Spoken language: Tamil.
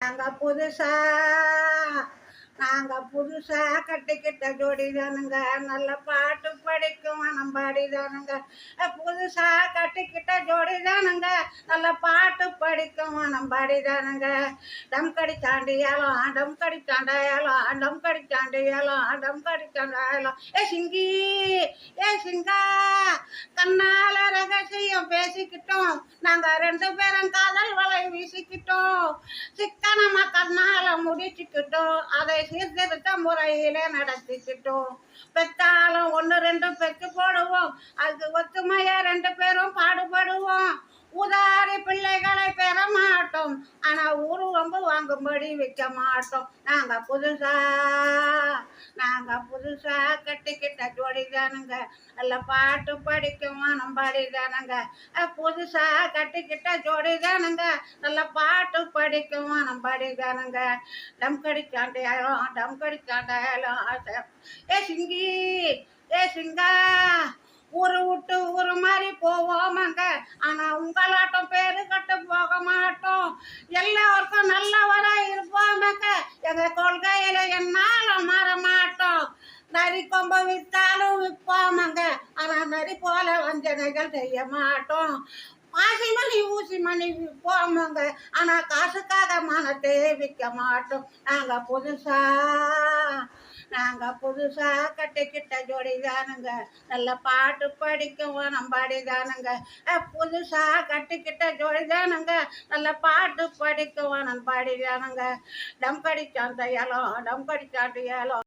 நாங்க புதுசா நாங்க புதுசா கட்டிக்கிட்ட ஜோடிதானுங்க. நல்ல பாட்டு படிக்கும் மனம் பாடிதானுங்க. புதுசா கட்டிக்கிட்ட ஜோடிதானுங்க. நல்ல பாட்டு படிக்கும் மனம் பாடிதானுங்க. டம் கடிச்சாண்டி ஏலம் டம் கடிச்சாண்ட ஏலம் டம் கடிச்சாண்டி ஏலம் டம் கடிச்சாண்ட ஏலம். சிங்கி சிங்கா கண்ணால ரகசியம் பேசிக்கிட்டோம். நாங்க 2 பேரும் காதல் வலை வீசிக்கிட்டோம். சிக்கனமா கண்ணால முடிச்சுக்கிட்டோம். அதை சீர்திருத்த முறையில நடத்திக்கிட்டோம். பெத்தாலும் 1 2 பெத்து போடுவோம். அது ஒத்துமையா 2 பேரும் பாடுபடுவோம். உதாரி பிள்ளைகளை பெற மாட்டோம். ஆனா ஊரு வம்பு வாங்கும்படி வைக்க மாட்டோம். நாங்க புதுசா கட்டிக்கிட்ட ஜோடிதானுங்க. நல்ல பாட்டு படிக்கும் மனம் பாடிதானுங்க. புதுசா கட்டிக்கிட்ட ஜோடிதானுங்க. நல்ல பாட்டு படிக்கும் மனம் பாடிதானுங்க. டம் கடிச்சாண்ட ஏலம் டம் கடிச்சாண்ட ஏலம். சிங்கி சிங்கா ஊரு விட்டு ஊரு மாதிரி போவோமாங்க. ஆனா உங்களாட்டம் பேரு கட்டு போக மாட்டோம். எல்லாருக்கும் நல்லவரா இருப்போமாங்க. எங்க கொள்கையில என்னால மாற மாட்டோம். நரி கொம்ப வித்தாலும் விற்போமாங்க. ஆனா நரி போல வஞ்சனைகள் செய்ய மாட்டோம். பாசிமணி ஊசி மணி விற்போமாங்க. ஆனா காசுக்காக மனத்தை விற்க மாட்டோம். நாங்க புதுசா கட்டிக்கிட்ட ஜோடிதானுங்க. நல்ல பாட்டு படிக்கும் மனம் பாடிதானுங்க. புதுசா கட்டிக்கிட்ட ஜோடிதானுங்க. நல்ல பாட்டு படிக்கும் மனம் பாடிதானுங்க. டம் கடிச்சாண்ட ஏலம் டம் கடிச்சாண்ட ஏலம்.